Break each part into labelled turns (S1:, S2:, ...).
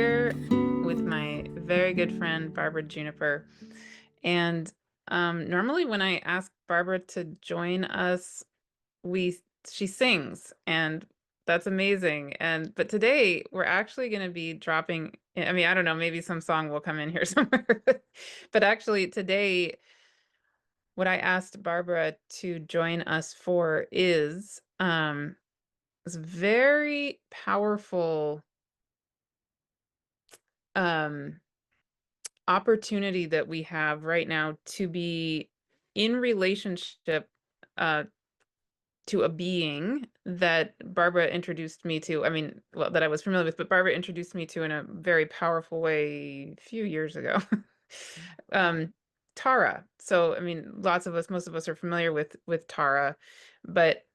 S1: here with my very good friend Barbara Juniper. And normally when I ask Barbara to join us, we she sings, and that's amazing. And but today we're actually going to be dropping. I mean, I don't know, maybe some song will come in here somewhere. But actually today, what I asked Barbara to join us for is this very powerful um opportunity that we have right now to be in relationship uh, to a being that Barbara introduced me to. I mean, well, that I was familiar with, but Barbara introduced me to in a very powerful way a few years ago. um, Tara. So, I mean, most of us are familiar with Tara, but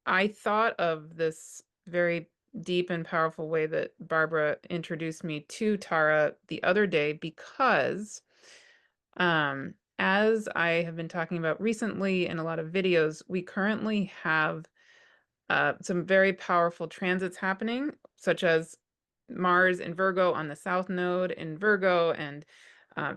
S1: I thought of this very deep and powerful way that Barbara introduced me to Tara the other day because as I have been talking about recently in a lot of videos, we currently have some very powerful transits happening, such as Mars in Virgo on the South Node in Virgo, and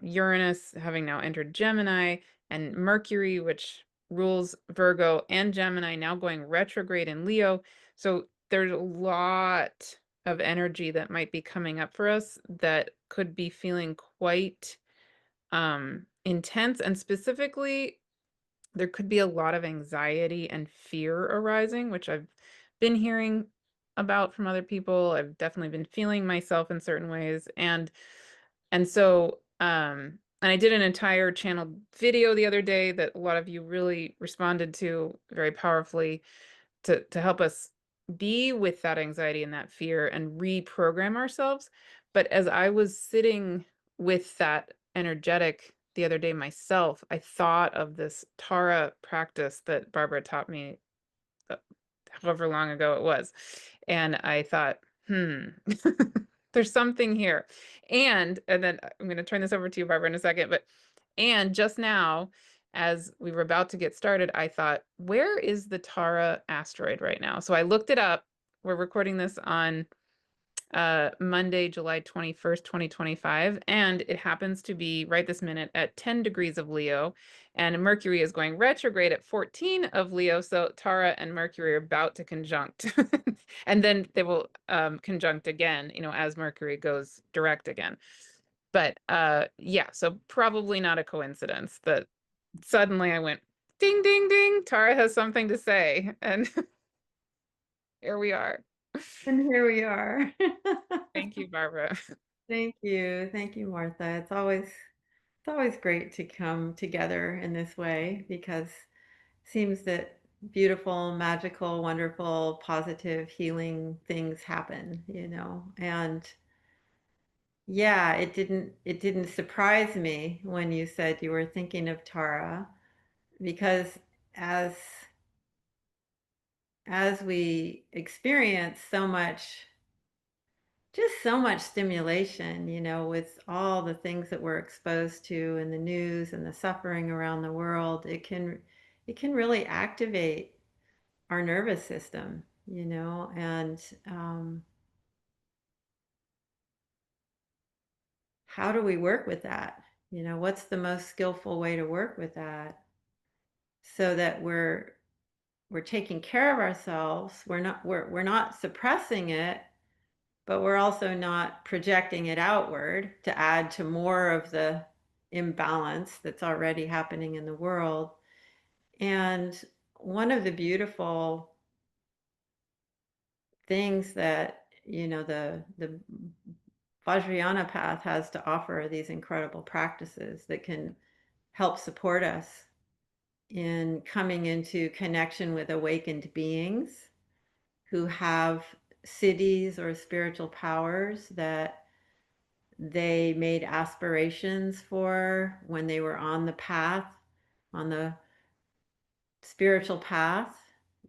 S1: Uranus having now entered Gemini, and Mercury, which rules Virgo and Gemini, now going retrograde in Leo. So there's a lot of energy that might be coming up for us that could be feeling quite intense, and specifically there could be a lot of anxiety and fear arising, which I've been hearing about from other people. I've definitely been feeling myself in certain ways. And I did an entire channel video the other day that a lot of you really responded to very powerfully to help us be with that anxiety and that fear and reprogram ourselves. But as I was sitting with that energetic the other day myself, I thought of this Tara practice that Barbara taught me uh, however long ago it was. And I thought, there's something here. And then I'm going to turn this over to you, Barbara, in a second. And just now, as we were about to get started, I thought, where is the Tara asteroid right now? So I looked it up. We're recording this on Monday, July 21st, 2025, and it happens to be right this minute at 10 degrees of Leo, and Mercury is going retrograde at 14 of Leo, so Tara and Mercury are about to conjunct. And then they will conjunct again, as Mercury goes direct again. But yeah, so probably not a coincidence that suddenly I went, ding, ding, ding, Tara has something to say, and here we are.
S2: And here we are.
S1: Thank you, Barbara.
S2: Thank you. Thank you, Martha. It's always great to come together in this way because it seems that beautiful, magical, wonderful, positive, healing things happen. And yeah, it didn't surprise me when you said you were thinking of Tara because as as we experience so much stimulation, with all the things that we're exposed to in the news and the suffering around the world, it can really activate our nervous system, and how do we work with that? What's the most skillful way to work with that so that we're taking care of ourselves. We're not suppressing it, but we're also not projecting it outward to add to more of the imbalance that's already happening in the world. And one of the beautiful things that the Vajrayana path has to offer are these incredible practices that can help support us in coming into connection with awakened beings who have cities or spiritual powers that they made aspirations for when they were on the path, on the spiritual path,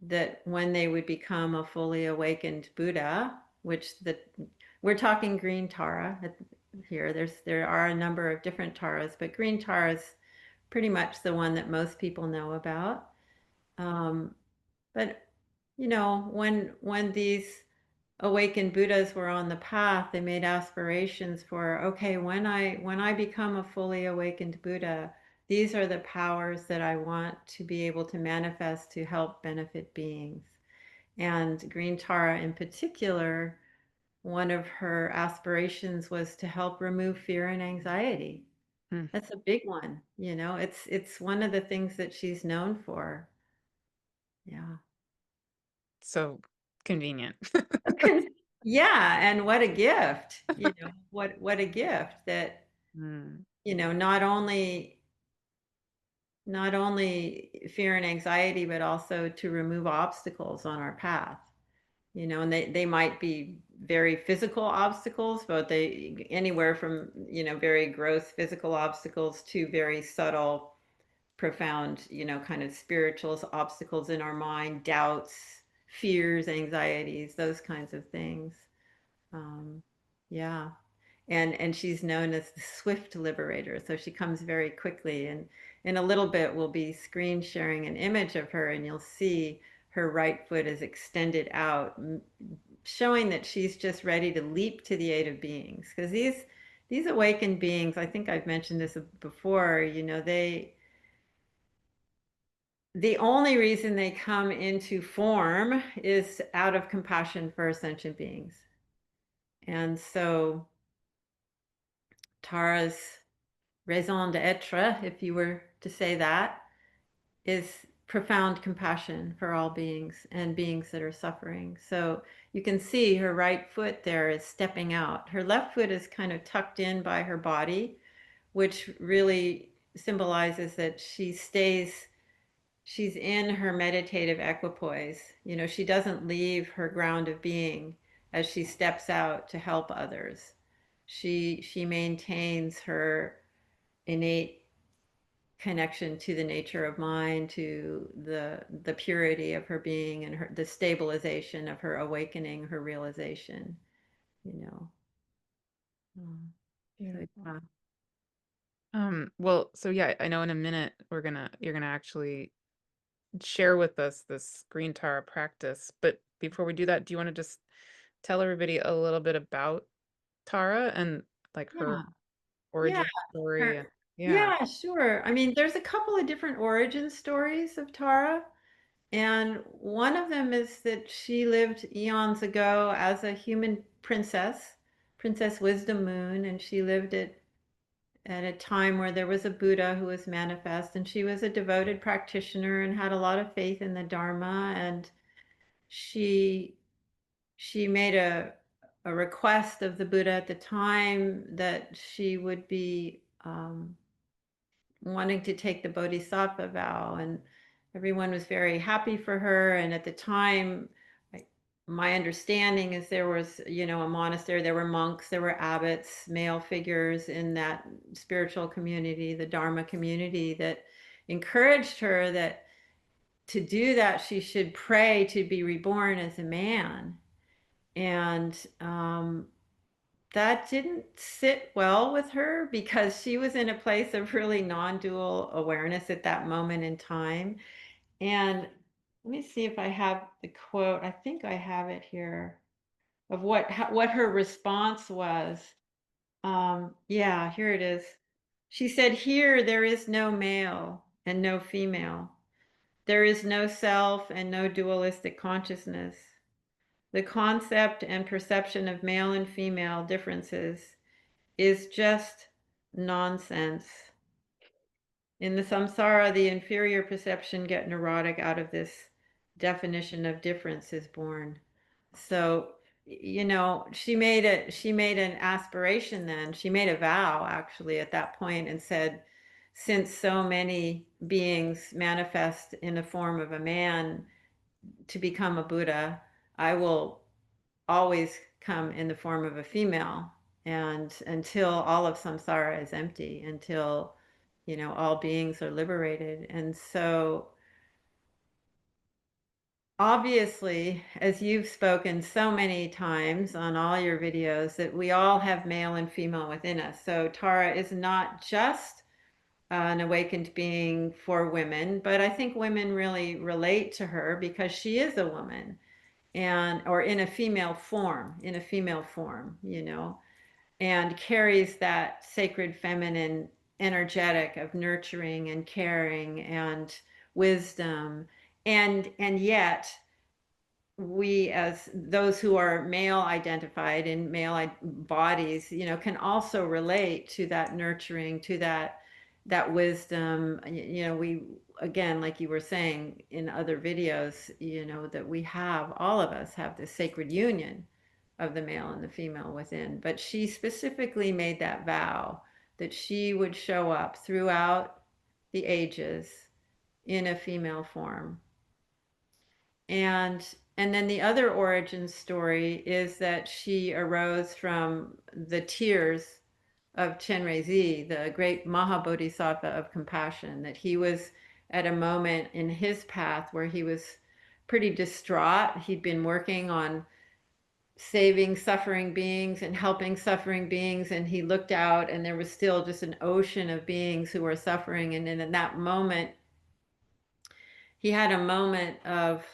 S2: that when they would become a fully awakened Buddha, which we're talking green Tara here. There are a number of different Taras, but green Tara is pretty much the one that most people know about. But when these awakened Buddhas were on the path, they made aspirations for, okay, when I become a fully awakened Buddha, these are the powers that I want to be able to manifest to help benefit beings. And Green Tara in particular, one of her aspirations was to help remove fear and anxiety.
S1: Mm,
S2: That's a big one, you know. It's one of the things that she's known for. Yeah.
S1: so convenient.
S2: Yeah, and what a gift, you know, what a gift that,
S1: Mm,
S2: you know, not only fear and anxiety, but also to remove obstacles on our path. You know, and they might be very physical obstacles, but they anywhere from, you know, very gross physical obstacles to very subtle, profound, you know, kind of spiritual obstacles in our mind, doubts, fears, anxieties, those kinds of things. Um, yeah. And she's known as the swift liberator. So she comes very quickly. And in a little bit, we'll be screen sharing an image of her, and you'll see her right foot is extended out, showing that she's just ready to leap to the aid of beings. Because these awakened beings, I think I've mentioned this before, you know, the only reason they come into form is out of compassion for sentient beings. And so Tara's raison d'etre, if you were to say that, is profound compassion for all beings and beings that are suffering. So you can see her right foot there is stepping out. Her left foot is kind of tucked in by her body, which really symbolizes that she's in her meditative equipoise. You know, she doesn't leave her ground of being as she steps out to help others. She maintains her innate connection to the nature of mind, to the purity of her being, and her the stabilization of her awakening, her realization. You know. So
S1: beautiful.
S2: yeah,
S1: Well, so yeah, I know in a minute you're gonna actually share with us this green Tara practice, but before we do that, do you want to just tell everybody a little bit about Tara and like her
S2: yeah, yeah.
S1: origin story and
S2: Her,
S1: yeah.
S2: yeah, sure. I mean, there's a couple of different origin stories of Tara. And one of them is that she lived eons ago as a human princess, Princess Wisdom Moon, and she lived at a time where there was a Buddha who was manifest, and she was a devoted practitioner and had a lot of faith in the Dharma. And she she made a request of the Buddha at the time that she would be wanting to take the bodhisattva vow, and everyone was very happy for her. And at the time, I, my understanding is there was, you know, a monastery, there were monks, there were abbots, male figures in that spiritual community, the Dharma community, that encouraged her that to do that she should pray to be reborn as a man. And that didn't sit well with her because she was in a place of really non-dual awareness at that moment in time. And let me see if I have the quote. I think I have it here of what her response was. Yeah, here it is. She said, "Here there is no male and no female. There is no self and no dualistic consciousness. The concept and perception of male and female differences is just nonsense. In the samsara, the inferior perception get neurotic out of this definition of difference is born." So, you know, she made an aspiration then. She made a vow actually at that point and said, since so many beings manifest in the form of a man to become a Buddha, I will always come in the form of a female, and until all of samsara is empty, until, you know, all beings are liberated. And so obviously, as you've spoken so many times on all your videos, that we all have male and female within us. So Tara is not just an awakened being for women, but I think women really relate to her because she is a woman. and or in a female form, you know, and carries that sacred feminine energetic of nurturing and caring and wisdom, and yet we as those who are male identified in male bodies, you know, can also relate to that nurturing, to that wisdom. You know, we, again, like you were saying in other videos, you know, that we have, all of us have this sacred union of the male and the female within. But she specifically made that vow that she would show up throughout the ages in a female form. And then the other origin story is that she arose from the tears of Chenrezig, the great Mahabodhisattva of compassion, that he was at a moment in his path where he was pretty distraught. He'd been working on saving suffering beings and helping suffering beings, and he looked out and there was still just an ocean of beings who were suffering. And in that moment, he had a moment of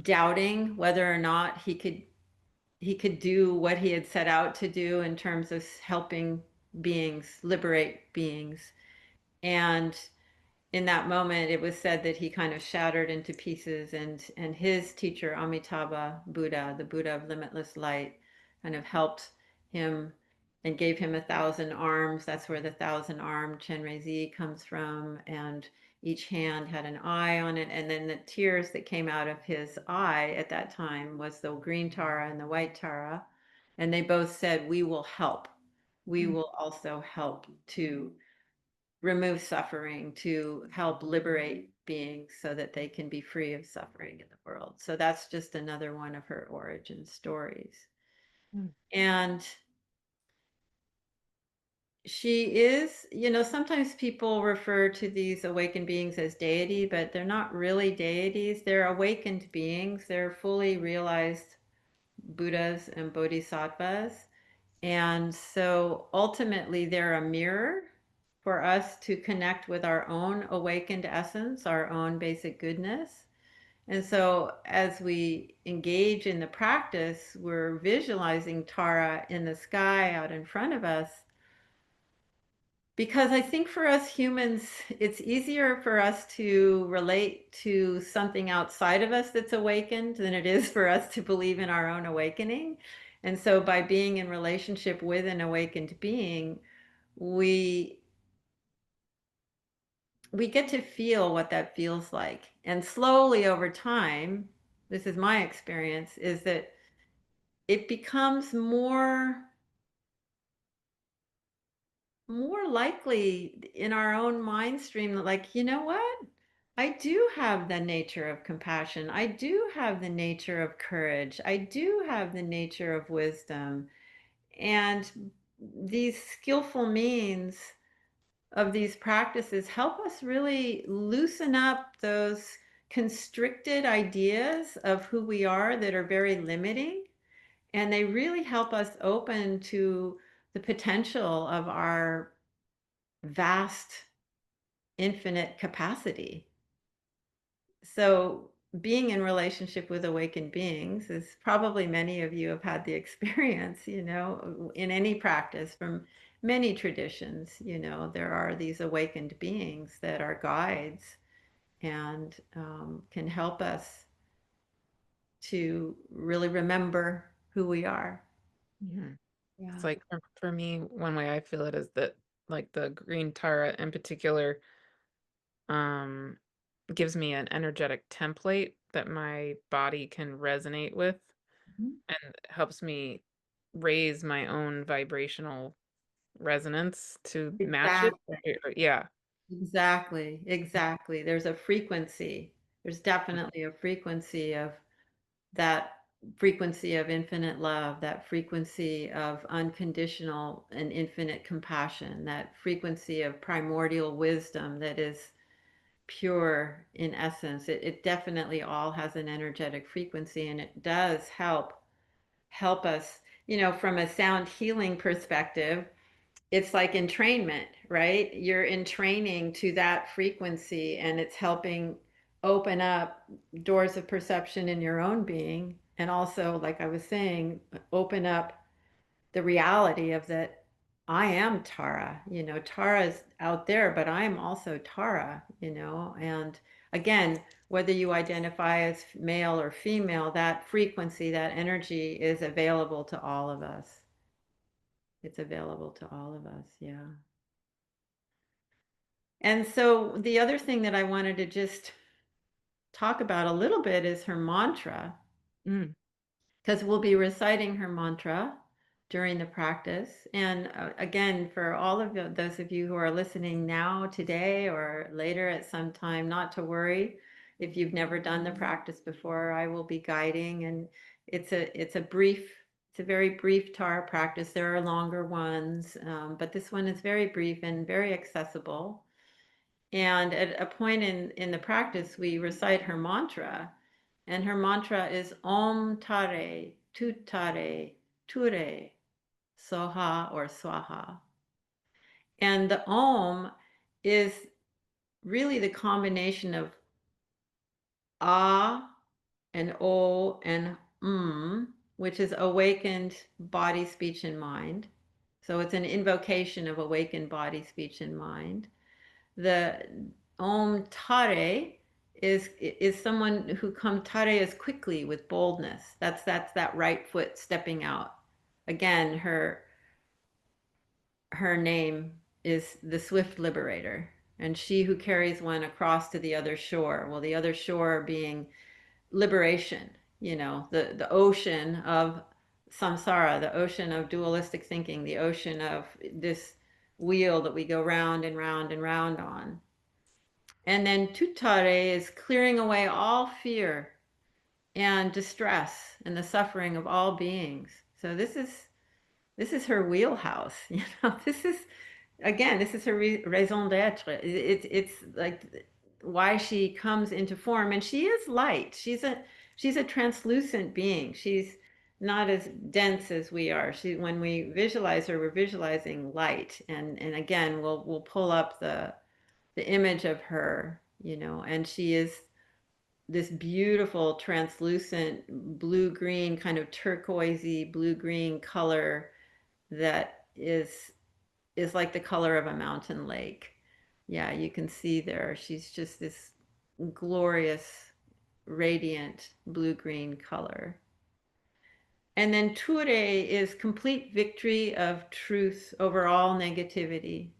S2: doubting whether or not he could do what he had set out to do in terms of helping beings, liberate beings. And in that moment, it was said that he kind of shattered into pieces, and his teacher, Amitabha Buddha, the Buddha of limitless light, kind of helped him and gave him 1,000 arms. That's where the 1,000 arm Chenrezig comes from. And each hand had an eye on it. And then the tears that came out of his eye at that time was the green Tara and the white Tara. And they both said, "We will help. We
S1: Mm.
S2: will also help to remove suffering, to help liberate beings so that they can be free of suffering in the world." So that's just another one of her origin stories.
S1: Mm.
S2: And she is, you know, sometimes people refer to these awakened beings as deity, but they're not really deities. They're awakened beings. They're fully realized Buddhas and Bodhisattvas. And so ultimately, they're a mirror for us to connect with our own awakened essence, our own basic goodness. And so as we engage in the practice, we're visualizing Tara in the sky out in front of us. Because I think for us humans, it's easier for us to relate to something outside of us that's awakened than it is for us to believe in our own awakening. And so by being in relationship with an awakened being, we we get to feel what that feels like. And slowly over time, this is my experience, is that it becomes more likely in our own mind stream that, like, you know what? I do have the nature of compassion. I do have the nature of courage. I do have the nature of wisdom. And these skillful means of these practices help us really loosen up those constricted ideas of who we are that are very limiting. And they really help us open to the potential of our vast, infinite capacity. So, being in relationship with awakened beings is probably many of you have had the experience, you know, in any practice from many traditions. You know, there are these awakened beings that are guides and can help us to really remember who we are.
S1: Yeah. It's
S2: Yeah.
S1: like for me, one way I feel it is that like the green Tara in particular, um, gives me an energetic template that my body can resonate with
S2: Mhm.
S1: and helps me raise my own vibrational resonance to match it.
S2: Exactly.
S1: Yeah.
S2: Exactly. Exactly. There's a frequency. There's definitely a frequency of that frequency of infinite love, that frequency of unconditional and infinite compassion, that frequency of primordial wisdom that is pure in essence. It definitely all has an energetic frequency, and it does help us, you know, from a sound healing perspective. It's like entrainment, right? You're entraining to that frequency, and it's helping open up doors of perception in your own being. And also, like I was saying, open up the reality of that I am Tara. Tara is out there, but I am also Tara. And again, whether you identify as male or female, that frequency, that energy is available to all of us. It's available to all of us. Yeah. And so the other thing that I wanted to just talk about a little bit is her mantra,
S1: Mm.
S2: because we'll be reciting her mantra during the practice. And again, for all of those of you who are listening now, today, or later at some time, not to worry. If you've never done the practice before, I will be guiding, and it's a very brief Tara practice. There are longer ones, but this one is very brief and very accessible. And at a point in the practice, we recite her mantra, and her mantra is Om Tare, Tutare, Ture, Soha or Swaha. And the Om is really the combination of Ah and O and which is awakened body, speech, and mind. So it's an invocation of awakened body, speech, and mind. The Om Tare is someone who come Tare is quickly with boldness. That's that right foot stepping out. Again, her name is the swift liberator, and she who carries one across to the other shore. Well, the other shore being liberation, the ocean of samsara, the ocean of dualistic thinking, the ocean of this wheel that we go round and round and round on. And then tutare is clearing away all fear and distress and the suffering of all beings. So this is her wheelhouse. This is, again, this is her raison d'être. It's like why she comes into form, and she is light. She's a translucent being. She's not as dense as we are. When we visualize her, we're visualizing light. And again, we'll pull up the image of her, and she is this beautiful translucent blue green, kind of turquoisey blue green color that is like the color of a mountain lake. Yeah, you can see there. She's just this glorious, radiant blue green color. And then Ture is complete victory of truth over all negativity.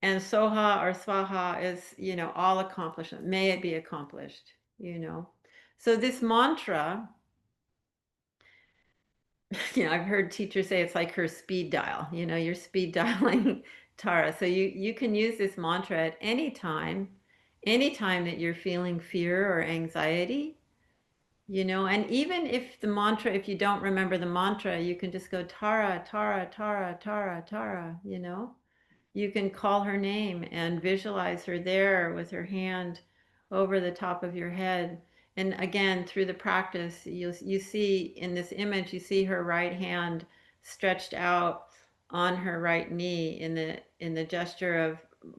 S2: And Soha or Swaha is, all accomplishment. May it be accomplished. So this mantra, I've heard teachers say it's like her speed dial. You're speed dialing Tara. So you can use this mantra at anytime that you're feeling fear or anxiety. And even if you don't remember the mantra, you can just go Tara, Tara, Tara, Tara, Tara. You can call her name and visualize her there with her hand over the top of your head. And again, through the practice, you see in this image, you see her right hand stretched out on her right knee in the gesture of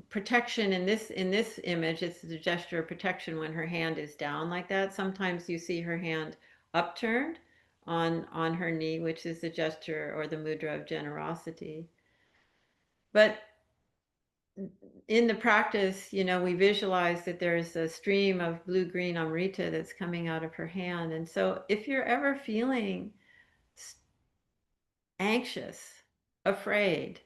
S2: protection. In this image, it's the gesture of protection when her hand is down like that. Sometimes you see her hand upturned on her knee, which is the gesture or the mudra of generosity. But in the practice, we visualize that there's a stream of blue-green Amrita that's coming out of her hand. And so if you're ever feeling anxious, afraid,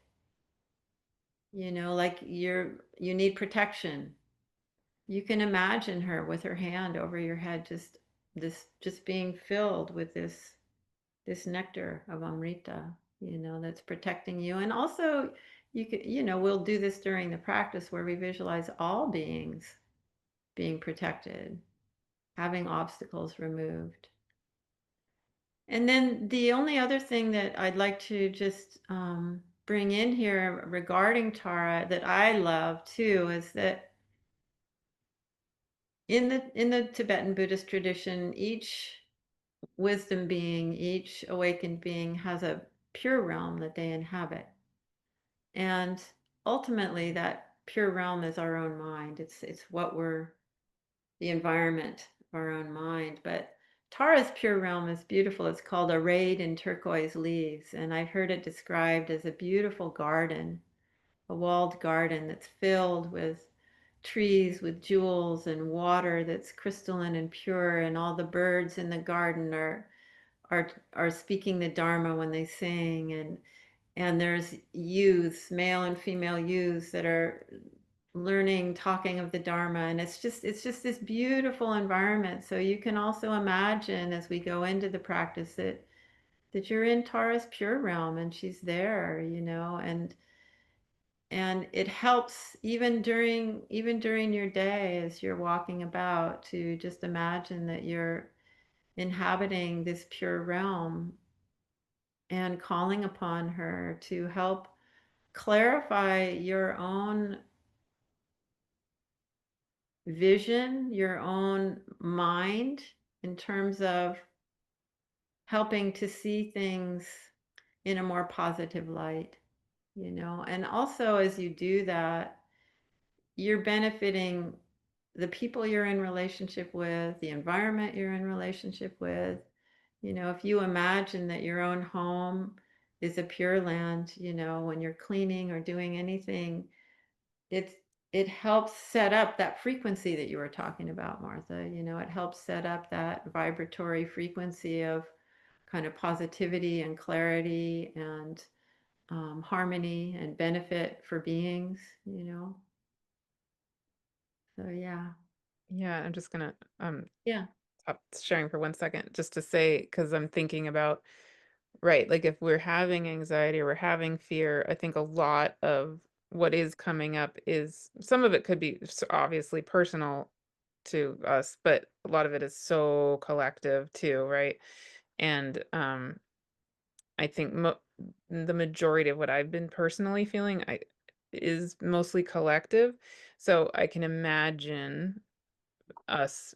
S2: like you need protection, you can imagine her with her hand over your head, just being filled with this nectar of Amrita, that's protecting you. And also you could, we'll do this during the practice where we visualize all beings being protected, having obstacles removed. And then the only other thing that I'd like to just bring in here regarding Tara that I love too is that in the Tibetan Buddhist tradition, each wisdom being, each awakened being has a pure realm that they inhabit. And ultimately, that pure realm is our own mind. It's what we're the environment of our own mind. But Tara's pure realm is beautiful. It's called arrayed in turquoise leaves, and I've heard it described as a beautiful garden, a walled garden that's filled with trees with jewels and water that's crystalline and pure, and all the birds in the garden are speaking the Dharma when they sing, and there's youths, male and female youths that are learning, talking of the Dharma, and it's just this beautiful environment. So you can also imagine as we go into the practice that you're in Tara's pure realm and she's there, and it helps even during your day as you're walking about to just imagine that you're inhabiting this pure realm and calling upon her to help clarify your own vision, your own mind in terms of helping to see things in a more positive light. And also, as you do that, you're benefiting the people you're in relationship with, the environment you're in relationship with. If you imagine that your own home is a pure land, when you're cleaning or doing anything, it's it helps set up that frequency that you were talking about, Martha. It helps set up that vibratory frequency of kind of positivity and clarity and harmony and benefit for beings. So yeah,
S1: Yeah, I'm just gonna
S2: yeah,
S1: stop sharing for 1 second just to say, because I'm thinking about, right, like if we're having anxiety or we're having fear, I think a lot of what is coming up is some of it could be obviously personal to us, but a lot of it is so collective too, right? And I think the majority of what I've been personally feeling is mostly collective. So I can imagine us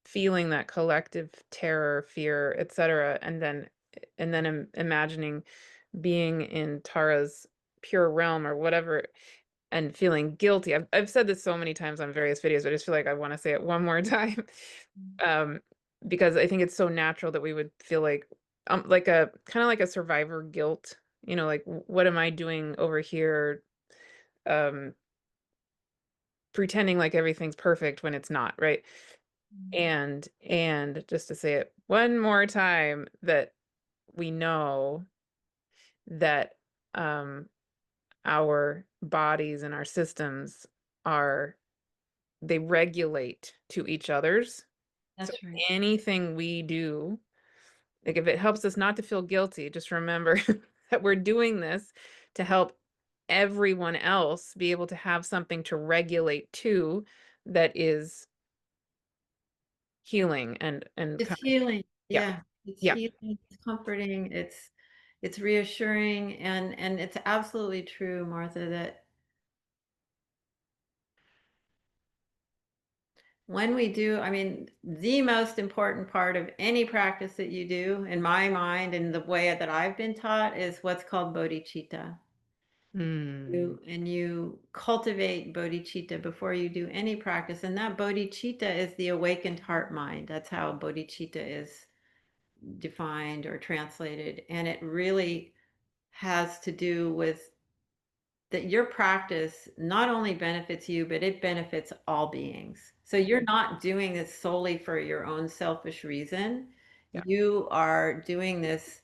S1: feeling that collective terror, fear, etc., and then imagining being in Tara's pure realm or whatever and feeling guilty. I've said this so many times on various videos, I just feel like I want to say it one more time. um, because I think it's so natural that we would feel like a kind of like a survivor guilt, like what am I doing over here, um, pretending like everything's perfect when it's not, right? And just to say it one more time, that we know that um our bodies and our systems are they regulate to each other's. So
S2: that's right.
S1: anything we do, like if it helps us not to feel guilty, just remember that we're doing this to help everyone else be able to have something to regulate to that is healing and
S2: It's
S1: kind of,
S2: healing.
S1: yeah,
S2: Yeah, it's
S1: yeah.
S2: healing. It's comforting. It's reassuring, and it's absolutely true, Martha, that when we do, I mean, the most important part of any practice that you do, in my mind, and the way that I've been taught, is what's called bodhicitta.
S1: Hmm.
S2: You cultivate bodhicitta before you do any practice, and that bodhicitta is the awakened heart mind. That's how bodhicitta is defined or translated, and it really has to do with that your practice not only benefits you, but it benefits all beings. So you're not doing this solely for your own selfish reason.
S1: Yeah.
S2: You are doing this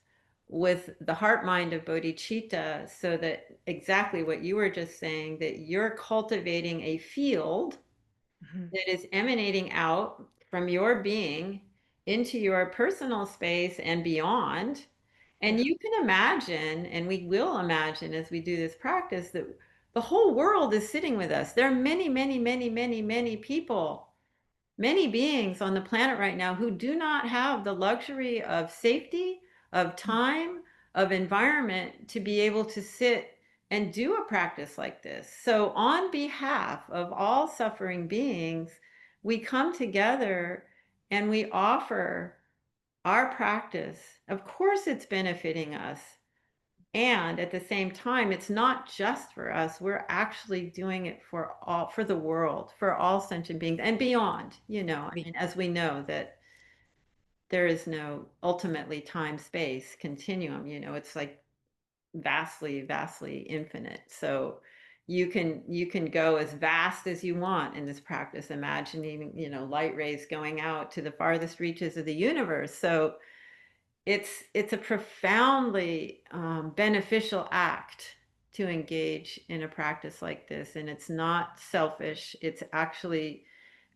S2: with the heart mind of bodhicitta, so that exactly what you were just saying, that you're cultivating a field
S1: Mhm.
S2: that is emanating out from your being into your personal space and beyond. And
S1: Yeah.
S2: you can imagine, and we will imagine as we do this practice, that the whole world is sitting with us. There are many, many, many, many, many people, many beings on the planet right now who do not have the luxury of safety, of time, of environment to be able to sit and do a practice like this. So, on behalf of all suffering beings, we come together and we offer our practice. Of course, it's benefiting us. And at the same time, it's not just for us. We're actually doing it for all, for the world, for all sentient beings and beyond, you know. I
S1: Me.
S2: mean, as we know that there is no ultimately time space continuum, you know, it's like vastly, vastly infinite. So you can go as vast as you want in this practice, imagining, you know, light rays going out to the farthest reaches of the universe. So it's a profoundly beneficial act to engage in a practice like this, and it's not selfish. It's actually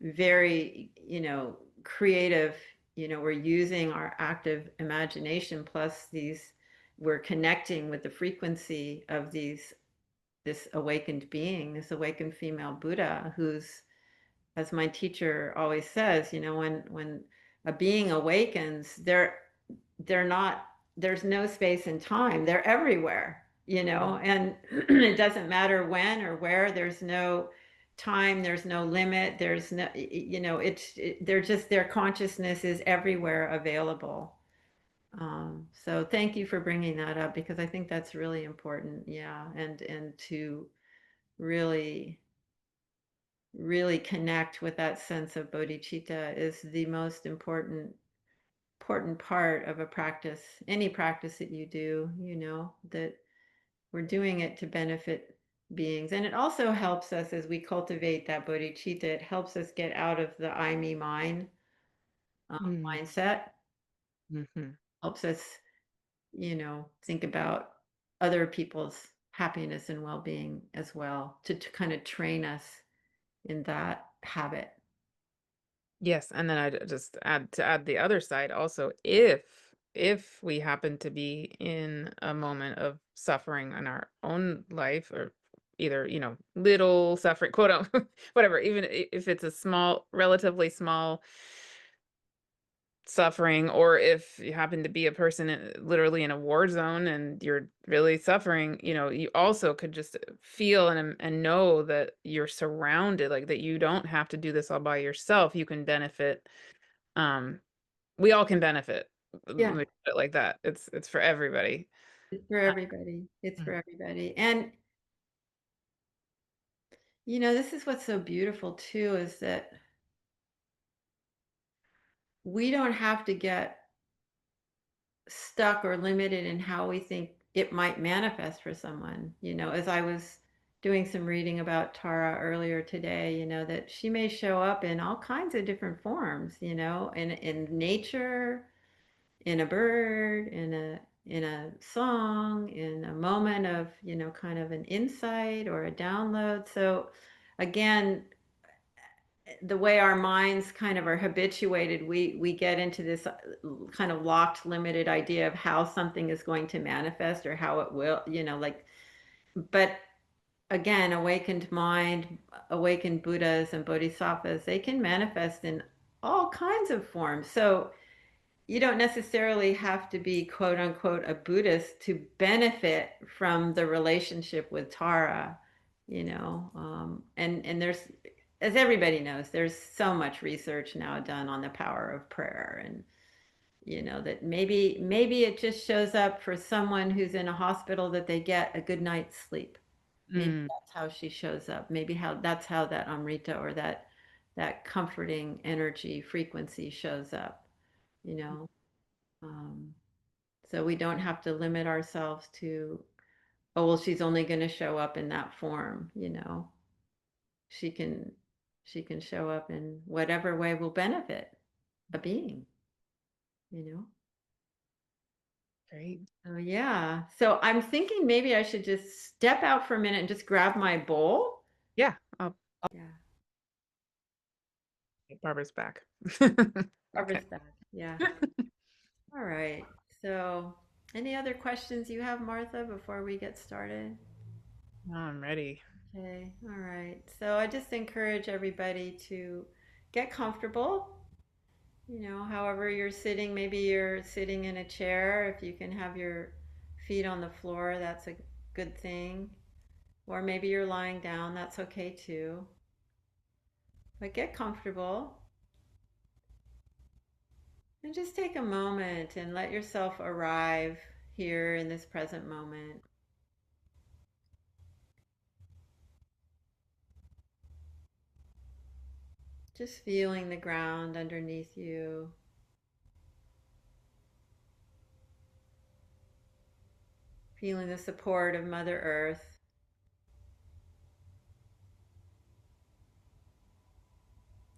S2: very, you know, creative. You know, we're using our active imagination plus these, we're connecting with the frequency of these, this awakened being, this awakened female Buddha, who's, as my teacher always says, you know, when a being awakens, they're not, there's no space and time. They're everywhere, you know, and it doesn't matter when or where. There's no time, there's no limit, there's no, you know, they're just, their consciousness is everywhere available. So thank you for bringing that up, because I think that's really important. Yeah. And to really, really connect with that sense of bodhicitta is the most important part of a practice, any practice that you do, you know, that we're doing it to benefit beings. And it also helps us as we cultivate that bodhicitta, it helps us get out of the I, me, mine
S1: Mm.
S2: mindset,
S1: Hmm.
S2: helps us, you know, think about other people's happiness and well-being as well, to kind of train us in that habit.
S1: Yes, and then I'd just add the other side also, if we happen to be in a moment of suffering in our own life, or either, little suffering, quote unquote, whatever, even if it's a small, relatively small suffering, or if you happen to be a person literally in a war zone and you're really suffering, you also could just feel and know that you're surrounded, like that you don't have to do this all by yourself. You can benefit. um we all can benefit. Let
S2: Yeah,
S1: me put it like that. It's for everybody.
S2: it's for everybody. It's for
S1: Mm.
S2: everybody. And you know, this is what's so beautiful too, is that we don't have to get stuck or limited in how we think it might manifest for someone. You know, as I was doing some reading about Tara earlier today, you know, that she may show up in all kinds of different forms, you know, in nature, in a bird, in a song, in a moment of, you know, kind of an insight or a download. So again, the way our minds kind of are habituated, we get into this kind of locked, limited idea of how something is going to manifest or how it will, you know, like, but again, awakened mind, awakened Buddhas and Bodhisattvas, they can manifest in all kinds of forms. So you don't necessarily have to be quote unquote a Buddhist to benefit from the relationship with Tara, you know. And there's, as everybody knows, there's so much research now done on the power of prayer, and you know that maybe it just shows up for someone who's in a hospital that they get a good night's sleep. Maybe
S1: Mm.
S2: that's how she shows up. Maybe how that's how that Amrita or that comforting energy frequency shows up, you know. Um, so we don't have to limit ourselves to, oh, well, she's only going to show up in that form, you know. She can she can show up in whatever way will benefit a being, you know.
S1: Great.
S2: Oh yeah. So I'm thinking maybe I should just step out for a minute and just grab my bowl.
S1: Yeah. Oh,
S2: Yeah.
S1: Barbara's back. Okay.
S2: Harvest that. Yeah. All right. So any other questions you have, Martha, before we get started?
S1: I'm ready.
S2: Okay, all right. So I just encourage everybody to get comfortable. You know, however you're sitting, maybe you're sitting in a chair. If you can have your feet on the floor, that's a good thing. Or maybe you're lying down, that's okay too. But get comfortable and just take a moment and let yourself arrive here in this present moment. Just feeling the ground underneath you. Feeling the support of Mother Earth.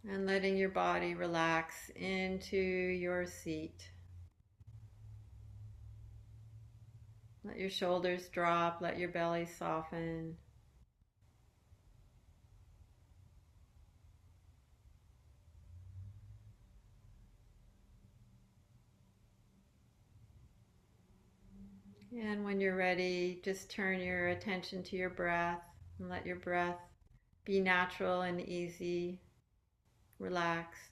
S2: And letting your body relax into your seat. Let your shoulders drop, let your belly soften. And when you're ready, just turn your attention to your breath and let your breath be natural and easy, relaxed.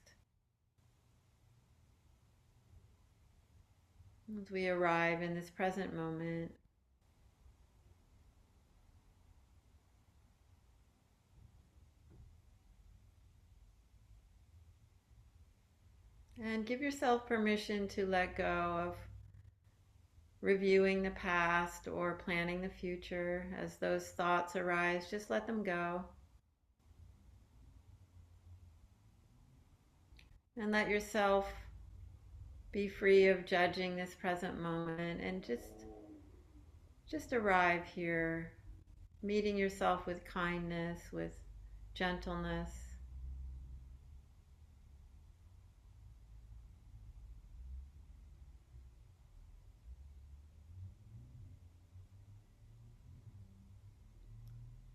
S2: As we arrive in this present moment, and give yourself permission to let go of reviewing the past or planning the future. As those thoughts arise, just let them go. And let yourself be free of judging this present moment and just arrive here, meeting yourself with kindness, with gentleness.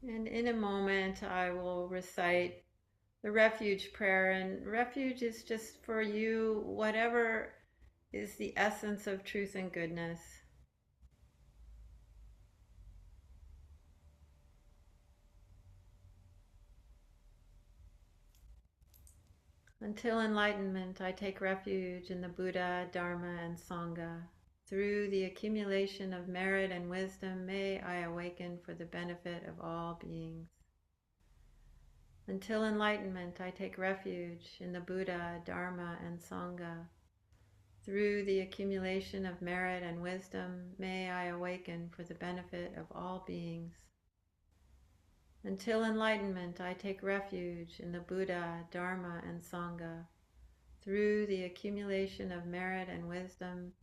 S2: And in a moment, I will recite the refuge prayer. And refuge is just for you, whatever is the essence of truth and goodness. Until enlightenment, I take refuge in the Buddha, Dharma, and Sangha. Through the accumulation of merit and wisdom, may I awaken for the benefit of all beings. Until enlightenment, I take refuge in the Buddha, Dharma, and Sangha. Through the accumulation of merit and wisdom, may I awaken for the benefit of all beings. Until enlightenment, I take refuge in the Buddha, Dharma, and Sangha. Through the accumulation of merit and wisdom,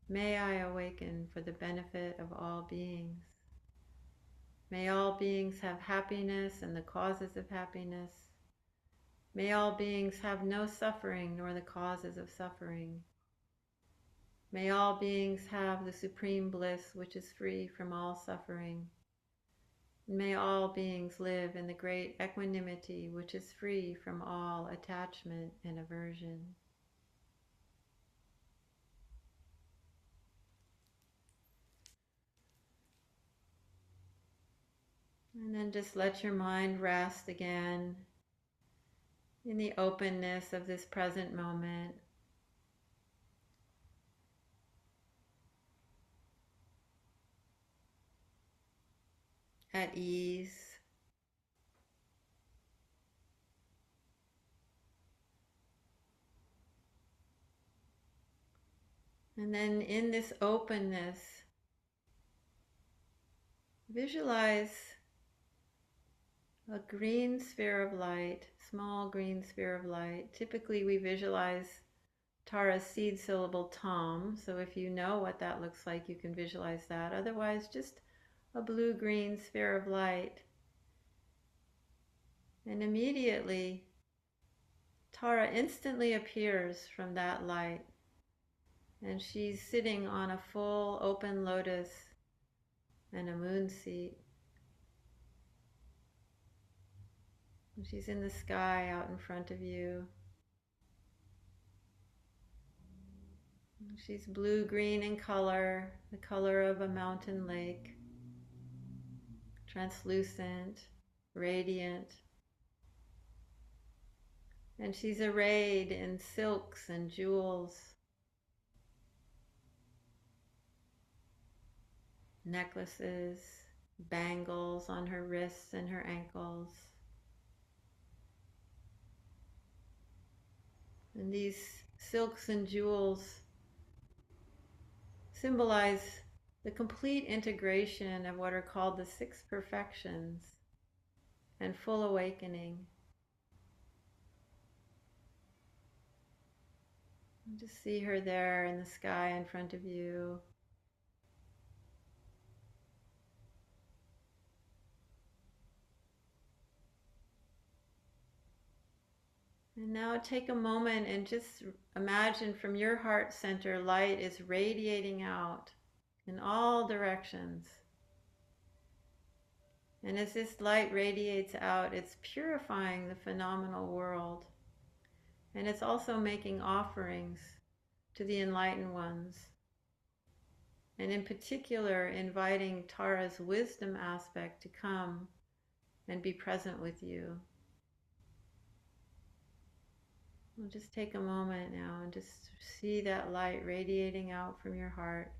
S2: may I awaken for the benefit of all beings. May all beings have happiness and the causes of happiness. May all beings have no suffering nor the causes of suffering. May all beings have the supreme bliss which is free from all suffering. May all beings live in the great equanimity which is free from all attachment and aversion. And then just let your mind rest again in the openness of this present moment. At ease. And then in this openness, visualize a green sphere of light, small green sphere of light. Typically we visualize Tara's seed syllable Tom, so if you know what that looks like, you can visualize that. Otherwise, just a blue-green sphere of light. And immediately, Tara instantly appears from that light. And she's sitting on a full open lotus and a moon seat. And she's in the sky out in front of you. And she's blue-green in color, the color of a mountain lake, translucent, radiant. And she's arrayed in silks and jewels, necklaces, bangles on her wrists and her ankles. And these silks and jewels symbolize the complete integration of what are called the six perfections and full awakening. And just see her there in the sky in front of you. And now take a moment and just imagine from your heart center, light is radiating out in all directions. And as this light radiates out, it's purifying the phenomenal world. And it's also making offerings to the enlightened ones. And in particular, inviting Tara's wisdom aspect to come and be present with you. We'll just take a moment now and just see that light radiating out from your heart.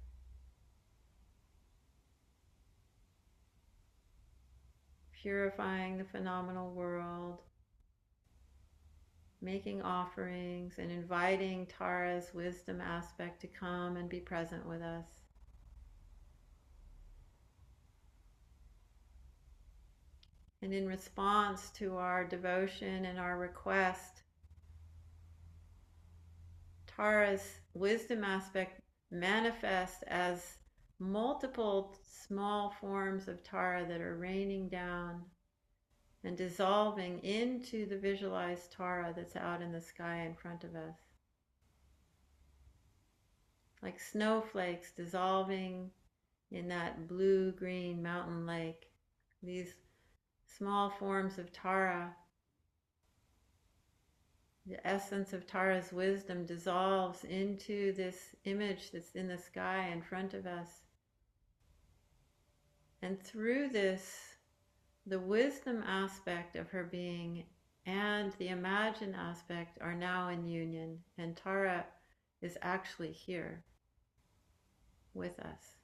S2: Purifying the phenomenal world, making offerings and inviting Tara's wisdom aspect to come and be present with us. And in response to our devotion and our request, Tara's wisdom aspect manifests as multiple small forms of Tara that are raining down and dissolving into the visualized Tara that's out in the sky in front of us. Like snowflakes dissolving in that blue-green mountain lake. These small forms of Tara, the essence of Tara's wisdom dissolves into this image that's in the sky in front of us. And through this, the wisdom aspect of her being and the imagine aspect are now in union, and Tara is actually here with us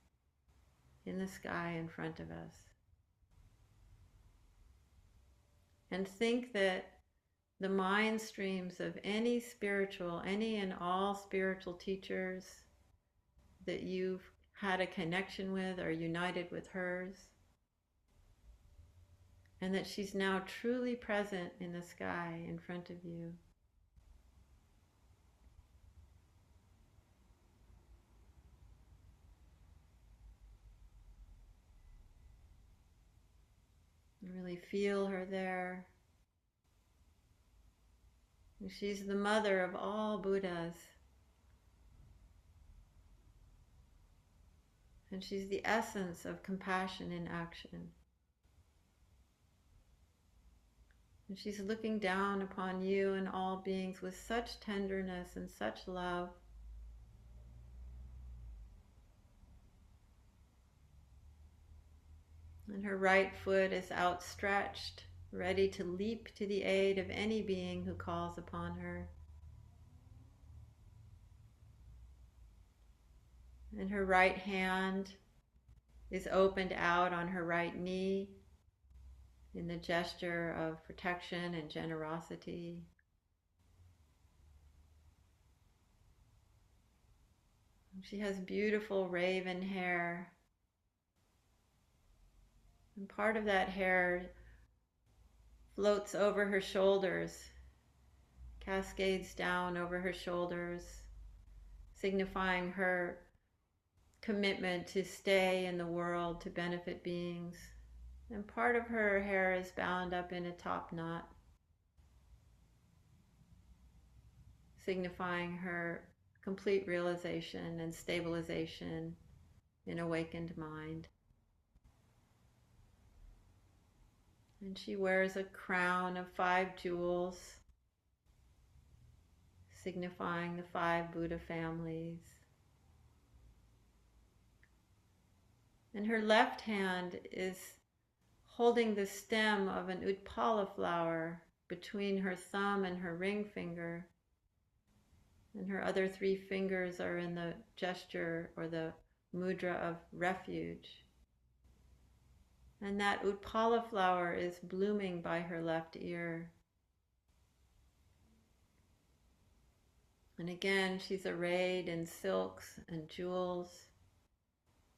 S2: in the sky in front of us. And think that the mind streams of any and all spiritual teachers that you've had a connection with are united with hers, and that she's now truly present in the sky in front of you. Really feel her there. And she's the mother of all Buddhas. And she's the essence of compassion in action. And she's looking down upon you and all beings with such tenderness and such love. And her right foot is outstretched, ready to leap to the aid of any being who calls upon her. And her right hand is opened out on her right knee in the gesture of protection and generosity. She has beautiful raven hair. And part of that hair floats over her shoulders, cascades down over her shoulders, signifying her commitment to stay in the world to benefit beings. And part of her hair is bound up in a top knot, signifying her complete realization and stabilization in awakened mind. And she wears a crown of 5 jewels, signifying the 5 Buddha families. And her left hand is holding the stem of an utpala flower between her thumb and her ring finger. And her other 3 fingers are in the gesture or the mudra of refuge. And that utpala flower is blooming by her left ear. And again, she's arrayed in silks and jewels,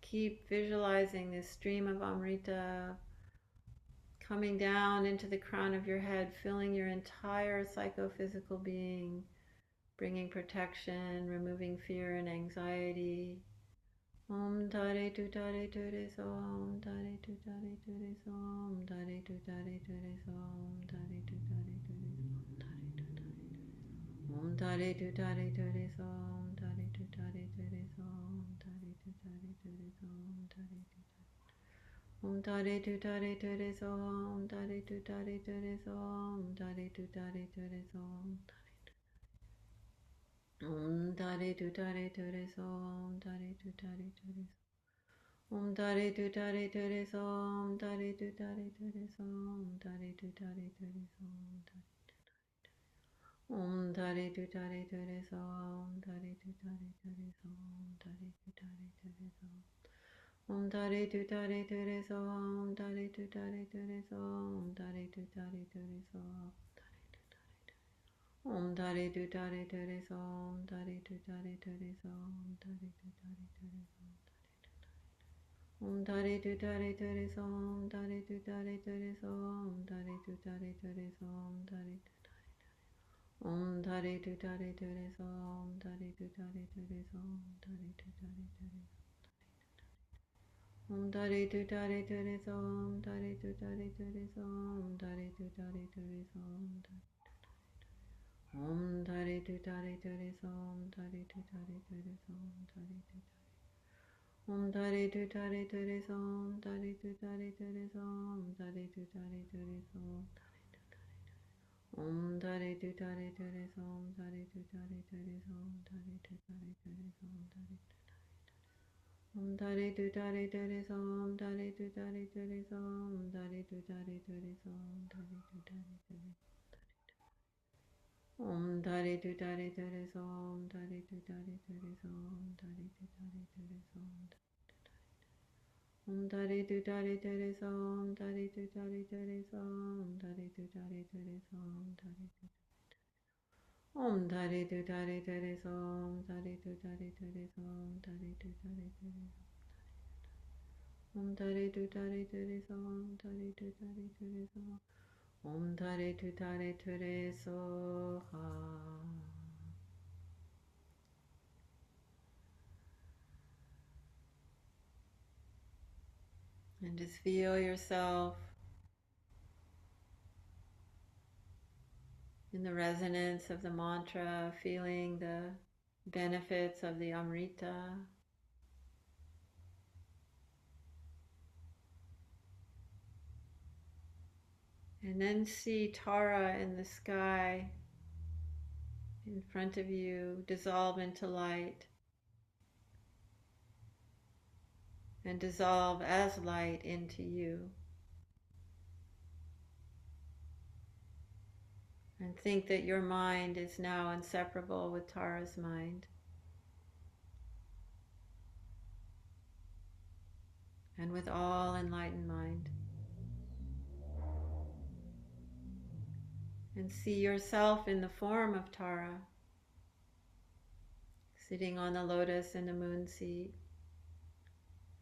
S2: Keep visualizing this stream of Amrita coming down into the crown of your head, filling your entire psychophysical being, bringing protection, removing fear and anxiety. Om Tare Tu Tare Ture So, Om Tare Tu Tare Ture So, Om Tare Tu Tare Ture So, Om Tare Tu Tare Ture So, Om Tare Tu Tare Ture So, Om Tare Tu Tare Ture So, Om Tare Tu Tare Ture So, Om Tare Tu Om Tare Tu Tare Ture So, Om Tare Tu Tare Ture So, Om Tare Tu Tare Ture So, Om Tare Tu Tare Ture So, Om Tare Tu Tare Ture So, Om Tare Tu Tare Ture So, Om Tare Tu Tare Ture So, Om Tare Tu Tare Ture So, Om Tare Tu Tare Ture So, Om Tare Tu Tare Ture So, Om Tare Tu Tare Ture So. Om Tare Tu Tare Ture So, Om Tare Tu Tare Ture So, Om Tare Tu Tare Ture So, Om Tare Tu Tare Ture So, Om Tare Tu Tare Ture So, Om Tare Tu Tare Ture So, Om Tare Tu Tare Ture So, Om Tare Tu Tare Ture So, Om Tare Tu Tare Ture So, Om Tare Tu Tare Ture So, Om Tare Tu Tare Ture So, Om Tare Tu Tare Ture So. Om Tare Tu Tare Ture So, Om Tare Tu Tare Ture So, Om Tare Tu Tare Ture So, Om Tare Tu Tare Ture So, Om Tare Tu Tare Ture So, Om Tare Tu Tare Ture So, Om Tare Tu Tare Ture So, Om Tare Tu Tare Ture So, Om Tare Tu Tare Ture So, Om Tare Tu Tare Ture So, Om Tare Tu Tare Ture So, Om Tare Tu Tare Ture So, Om Tare Tu Tare Ture So, Om Tare Tu Tare Ture So, Om Tare Tu Tare Ture Om Tare Tu Tare Ture So, Om Tare Tu Tare Ture So, Om Tare Tu Tare Ture So, Om Tare Tu Tare Ture So, Om Tare Tu Tare Ture So, Om Tare Tu Tare Ture So, Om Tare Tu Tare Ture So, Om Tare Tu Tare Ture So, Om Tare Tu Tare Ture So. Om Tare Tu Tare Ture So, Om Tare Tu Tare Ture So, Om Tare Tu Tare Ture So Ha. And just feel yourself in the resonance of the mantra, feeling the benefits of the Amrita. And then see Tara in the sky in front of you dissolve into light and dissolve as light into you. And think that your mind is now inseparable with Tara's mind. And with all enlightened mind. And see yourself in the form of Tara, sitting on the lotus in the moon seat,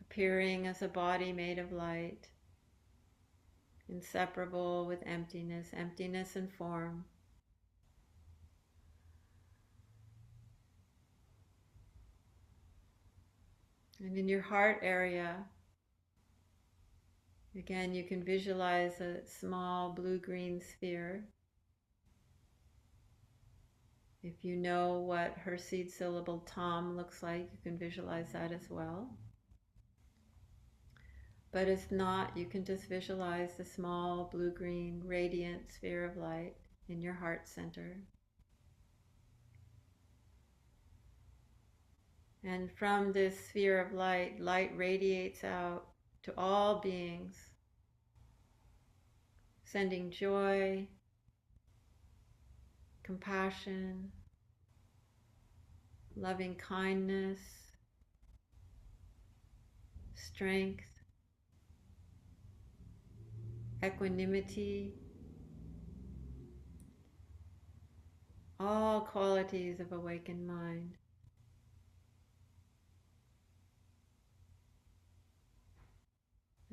S2: appearing as a body made of light, inseparable with emptiness, emptiness and form. And in your heart area, again, you can visualize a small blue-green sphere. If you know what her seed syllable Tom looks like, you can visualize that as well. But if not, you can just visualize the small blue-green radiant sphere of light in your heart center. And from this sphere of light, light radiates out to all beings, sending joy, compassion, loving kindness, strength, equanimity, all qualities of awakened mind.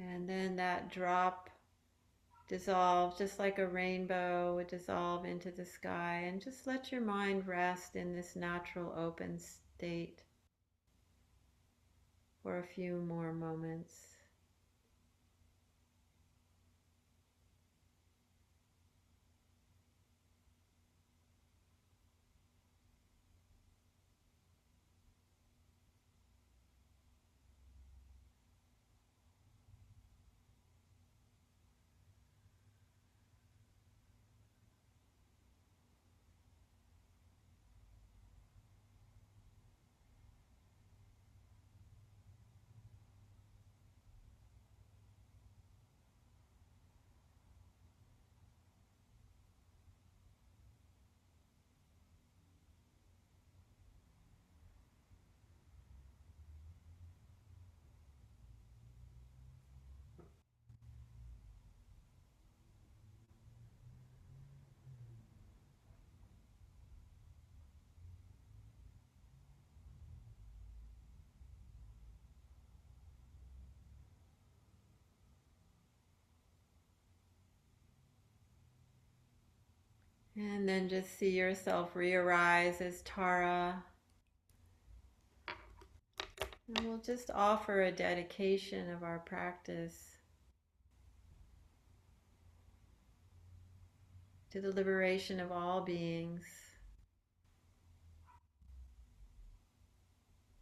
S2: And then that drop dissolves just like a rainbow would dissolve into the sky. And just let your mind rest in this natural open state for a few more moments. And then just see yourself re-arise as Tara. And we'll just offer a dedication of our practice to the liberation of all beings.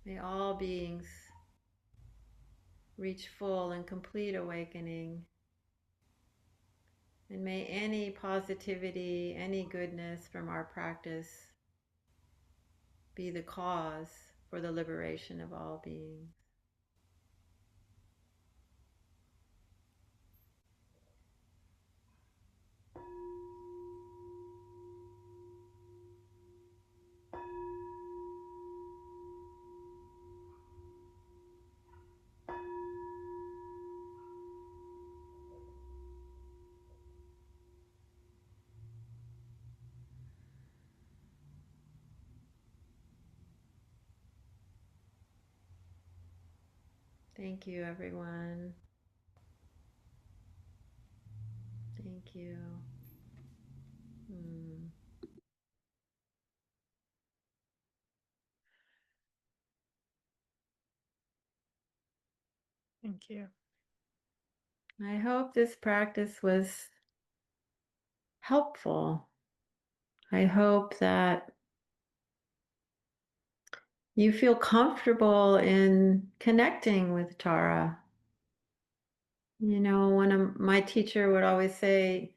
S2: May all beings reach full and complete awakening. And may any positivity, any goodness from our practice be the cause for the liberation of all beings. Thank you, everyone. Thank you. Mm.
S1: Thank you.
S2: I hope this practice was helpful. I hope that you feel comfortable in connecting with Tara. You know, one of my teacher would always say,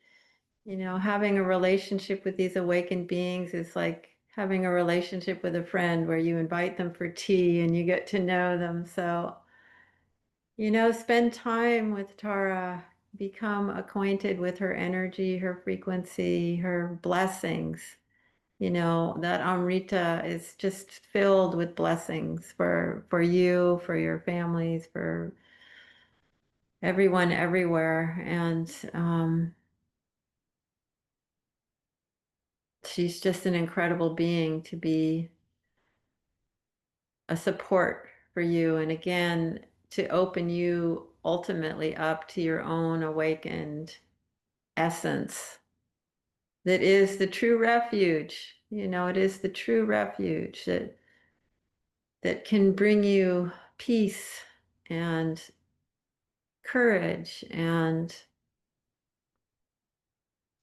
S2: you know, having a relationship with these awakened beings is like having a relationship with a friend where you invite them for tea and you get to know them. So, you know, spend time with Tara, become acquainted with her energy, her frequency, her blessings. You know, that Amrita is just filled with blessings for you, for your families, for everyone everywhere. And she's just an incredible being to be a support for you. And again, to open you ultimately up to your own awakened essence that is the true refuge. You know, it is the true refuge that can bring you peace and courage and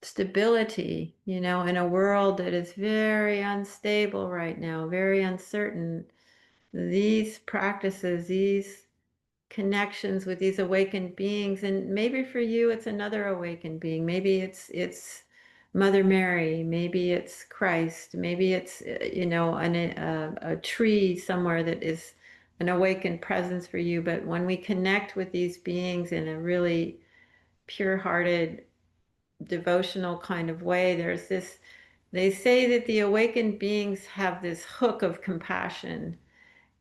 S2: stability, you know, in a world that is very unstable right now, very uncertain. These practices, these connections with these awakened beings, and maybe for you it's another awakened being, maybe it's Mother Mary, maybe it's Christ, maybe it's you know a tree somewhere that is an awakened presence for you. But when we connect with these beings in a really pure-hearted devotional kind of way, there's this, they say that the awakened beings have this hook of compassion,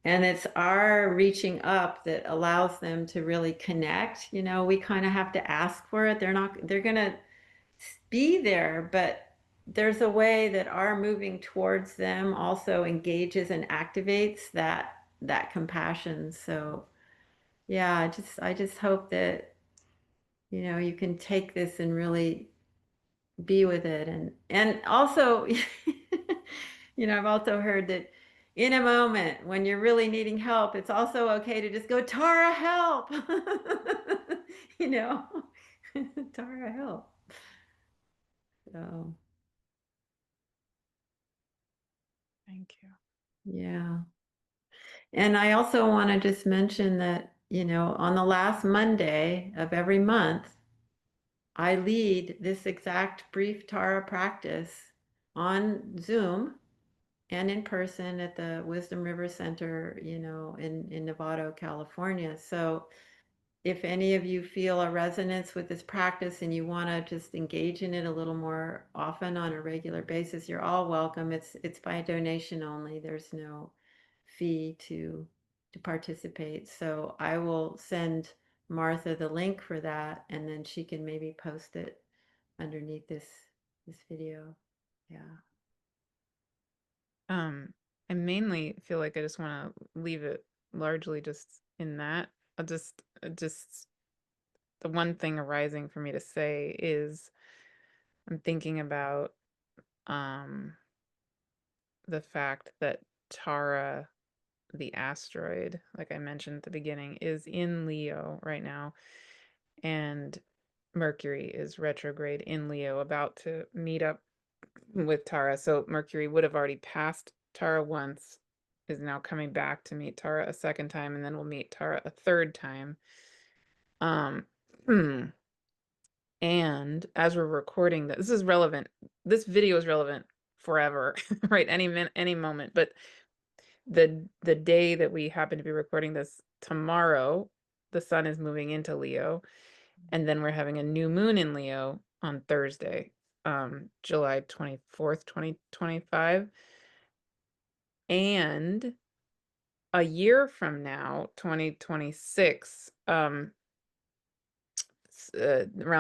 S2: and it's our reaching up that allows them to really connect. You know, we kind of have to ask for it. They're going to be there, but there's a way that our moving towards them also engages and activates that compassion. So Yeah, I just hope that, you can take this and really be with it. And also, I've also heard that in a moment when you're really needing help, it's also okay to just go, Tara, help. you know, Tara, help. So,
S1: Thank you.
S2: yeah. And I also want to just mention that, on the last Monday of every month, I lead this exact brief Tara practice on Zoom and in person at the Wisdom River Center, in Novato, California. So if any of you feel a resonance with this practice and you want to just engage in it a little more often on a regular basis, you're all welcome. It's by donation only. There's no fee to participate. So I will send Martha the link for that, and then she can maybe post it underneath this video. Yeah.
S1: I mainly feel like I just want to leave it largely just in that. Just the one thing arising for me to say is I'm thinking about um the fact that Tara, the asteroid, like I mentioned at the beginning, is in Leo right now, and Mercury is retrograde in Leo, about to meet up with Tara. So Mercury would have already passed Tara once, is now coming back to meet Tara a second time, and then we'll meet Tara a third time. Um, and as we're recording this is relevant. This video is relevant forever, right? Any moment. But the day that we happen to be recording this, tomorrow, the sun is moving into Leo, and then we're having a new moon in Leo on Thursday, July 24th, 2025. And a year from now, 2026, around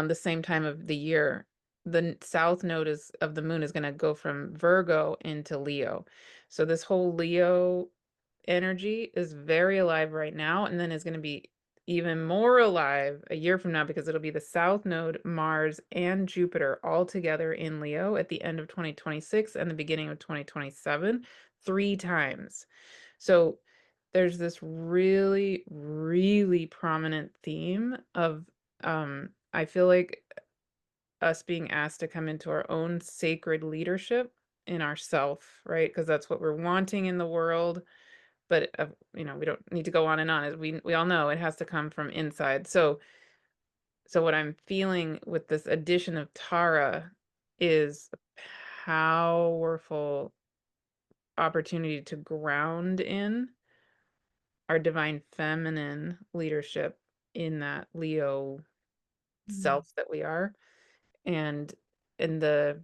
S1: the same time of the year, the south node of the moon is going to go from Virgo into Leo. So this whole Leo energy is very alive right now, and then is going to be even more alive a year from now, because it'll be the south node, Mars, and Jupiter all together in Leo at the end of 2026 and the beginning of 2027, 3 times. So there's this really, really prominent theme of, I feel like, us being asked to come into our own sacred leadership in ourself, right? Because that's what we're wanting in the world. But we don't need to go on and on. As we all know, it has to come from inside. So what I'm feeling with this addition of Tara is a powerful opportunity to ground in our divine feminine leadership in that Leo
S2: Mm.
S1: self that we are. And in the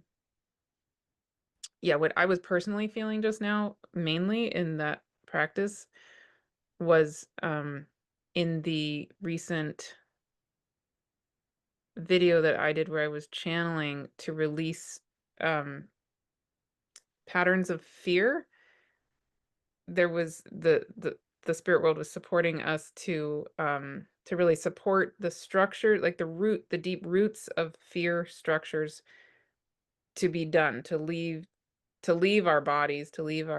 S1: yeah, what I was personally feeling just now, mainly in that practice, was in the recent video that I did where I was channeling to release um patterns of fear. There was the spirit world was supporting us to really support the structure, like the deep roots of fear structures, to be done, to leave our bodies, to leave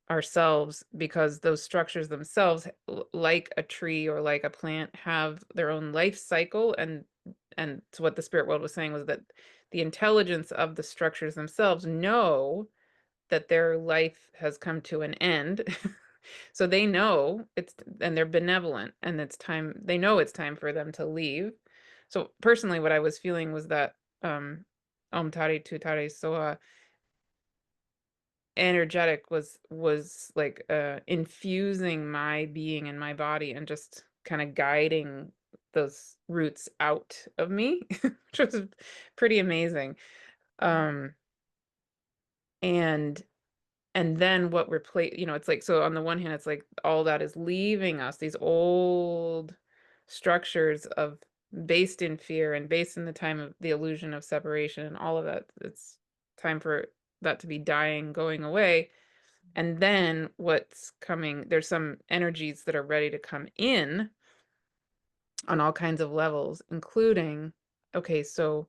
S1: ourselves, because those structures themselves, like a tree or like a plant, have their own life cycle. And so what the spirit world was saying was that the intelligence of the structures themselves know that their life has come to an end. So they know and they're benevolent, and they know it's time for them to leave. So personally, what I was feeling was that Om Tari Tu Tari Soa energetic was like infusing my being and my body, and just kind of guiding those roots out of me, which was pretty amazing. Um and then what replace it's like, so on the one hand, it's like all that is leaving us, these old structures of based in fear and based in the time of the illusion of separation and all of that. It's time for that to be dying, going away. And then what's coming, there's some energies that are ready to come in, on all kinds of levels, including, okay, so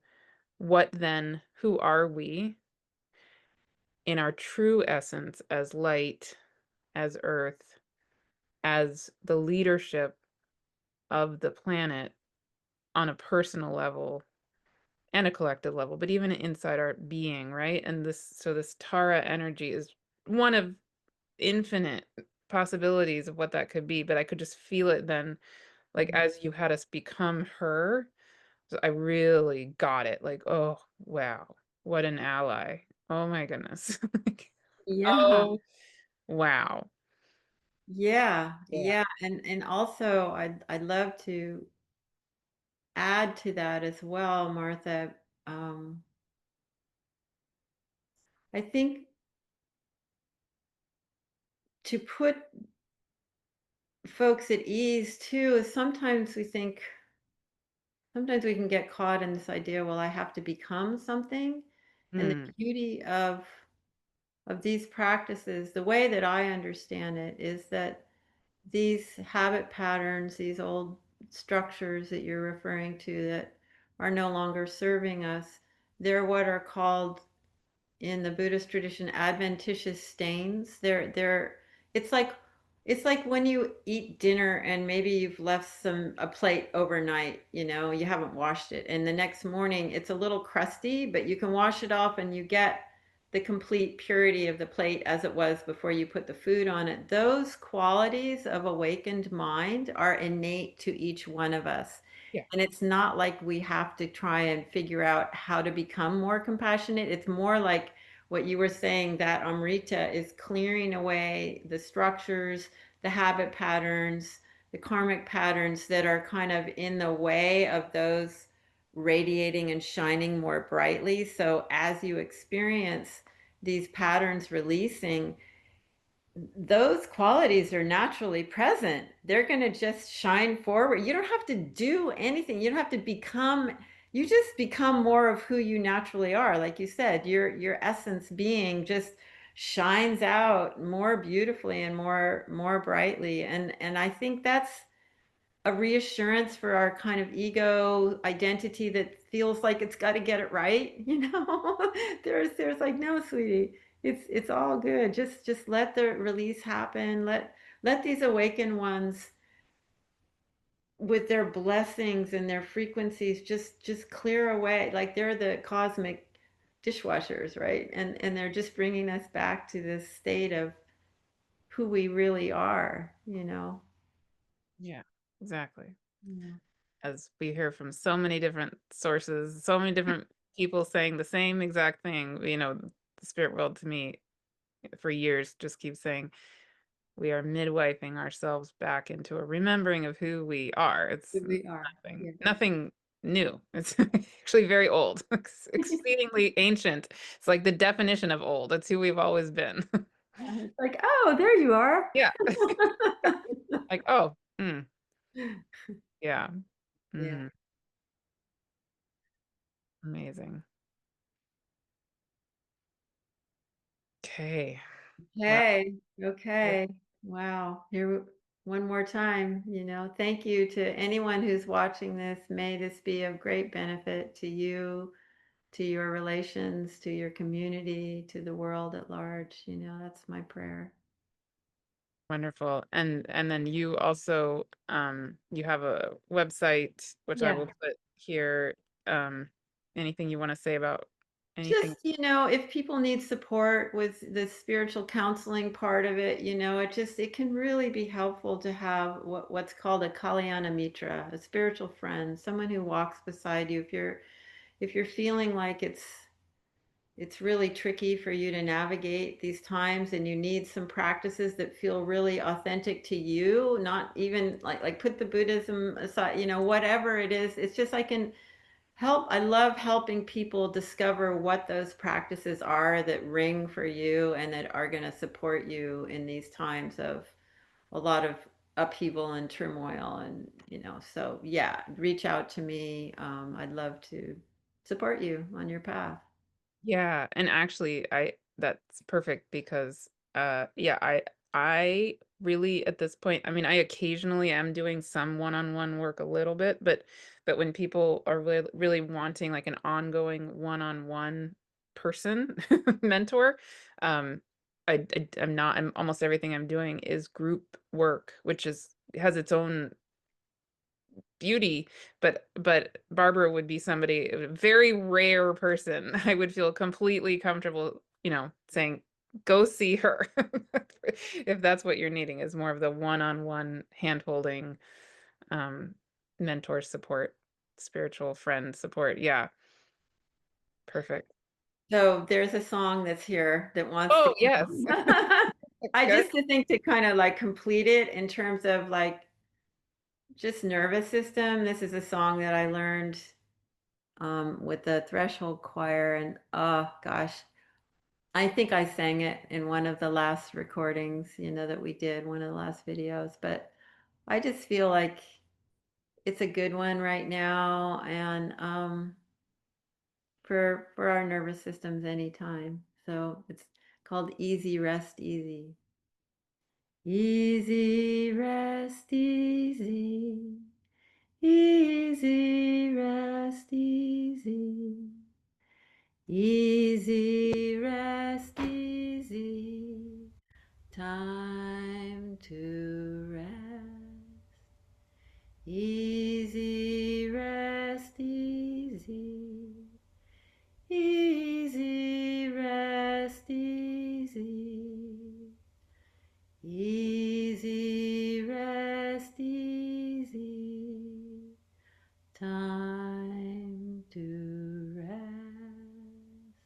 S1: what then, who are we in our true essence as light, as earth, as the leadership of the planet on a personal level and a collective level, but even inside our being, right? And this Tara energy is one of infinite possibilities of what that could be, but I could just feel it then, like as you had us become her. So I really got it. Like, oh wow, what an ally. Oh my goodness. Like,
S2: Yeah.
S1: oh wow.
S2: Yeah.
S1: Yeah.
S2: Yeah. And also I'd love to add to that as well, Martha. Um, I think to put folks at ease too is sometimes we can get caught in this idea, well, I have to become something. And the
S1: Mm,
S2: beauty of these practices, the way that I understand it, is that these habit patterns, these old structures that you're referring to that are no longer serving us, they're what are called in the Buddhist tradition adventitious stains. It's like it's like when you eat dinner and maybe you've left some a plate overnight, you haven't washed it, and the next morning it's a little crusty, but you can wash it off and you get the complete purity of the plate as it was before you put the food on it. Those qualities of awakened mind are innate to each one of us.
S1: yeah.
S2: And it's not like we have to try and figure out how to become more compassionate. It's more like what you were saying, that Amrita is clearing away the structures, the habit patterns, the karmic patterns that are kind of in the way of those radiating and shining more brightly. So as you experience these patterns releasing, those qualities are naturally present. They're going to just shine forward. You don't have to do anything. You don't have to become, you just become more of who you naturally are. Like you said, your essence being just shines out more beautifully and more brightly. And I think that's a reassurance for our kind of ego identity that feels like it's got to get it right. There's like, no, sweetie, it's all good. Just let the release happen. Let these awakened ones with their blessings and their frequencies just clear away, like they're the cosmic dishwashers, right? And they're just bringing us back to this state of who we really are.
S1: Yeah. Exactly.
S2: Yeah.
S1: As we hear from so many different sources, so many different people saying the same exact thing, the spirit world to me for years just keeps saying we are midwifing ourselves back into a remembering of who we are. It's
S2: We are.
S1: nothing,
S2: Yeah.
S1: nothing new. It's actually very old, exceedingly ancient. It's like the definition of old. It's who we've always been.
S2: It's like, oh, there you are.
S1: Yeah. Like, oh, yeah.
S2: Yeah.
S1: Hmm. Amazing. Okay. Well,
S2: Okay.
S1: yeah,
S2: Okay. Wow. Here, one more time, thank you to anyone who's watching this. May this be of great benefit to you, to your relations, to your community, to the world at large. That's my prayer.
S1: wonderful. And then you also you have a website which I
S2: Yeah.
S1: will put here. Um Anything you want to say about anything?
S2: Just, if people need support with the spiritual counseling part of it, it can really be helpful to have what's called a Kalyana Mitra, a spiritual friend, someone who walks beside you. If you're feeling like it's really tricky for you to navigate these times and you need some practices that feel really authentic to you, not even like put the Buddhism aside, whatever it is. It's just I can help. I love helping people discover what those practices are that ring for you and that are going to support you in these times of a lot of upheaval and turmoil. And so yeah, reach out to me. I'd love to support you on your path.
S1: Yeah, and actually I that's perfect because yeah, I really at this point, I mean, I occasionally am doing some one-on-one work a little bit, but when people are really wanting like an ongoing one-on-one person mentor, um, I'm not. I'm almost everything I'm doing is group work, which is has its own beauty, but Barbara would be somebody, a very rare person I would feel completely comfortable, saying, "Go see her." If that's what you're needing, is more of the one-on-one hand-holding, um, mentor support, spiritual friend support. Yeah, perfect.
S2: So there's a song that's here that wants to
S1: Oh, yes.
S2: come. I
S1: Good.
S2: just to think to kind of like complete it in terms of like just nervous system. This is a song that I learned with the Threshold Choir, and oh gosh, I think I sang it in one of the last recordings, that we did, one of the last videos. But I just feel like it's a good one right now, and for our nervous systems anytime. So it's called Easy Rest Easy. Easy rest easy. Easy rest easy. Easy rest easy. Time to rest. Easy rest easy. Easy rest easy. Easy rest easy. Time to rest.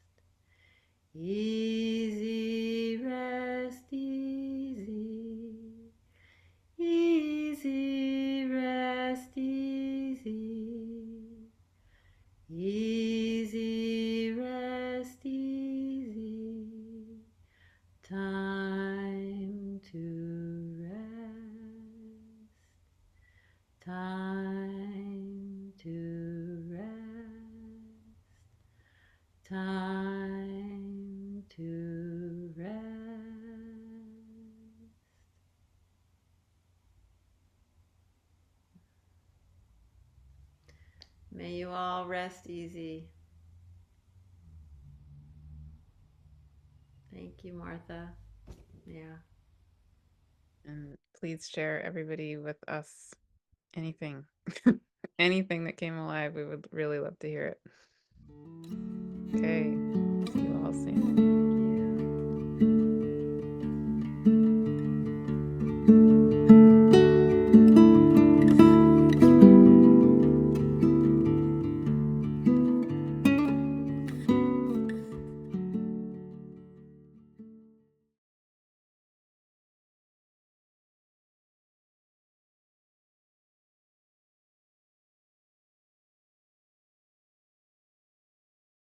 S2: Easy rest easy. Easy rest easy. Easy rest easy. Time to rest. Time to rest. Time to rest. May you all rest easy. Thank you, Martha. Yeah.
S1: And please share everybody with us anything. Anything that came alive, we would really love to hear it. Okay. See you all soon.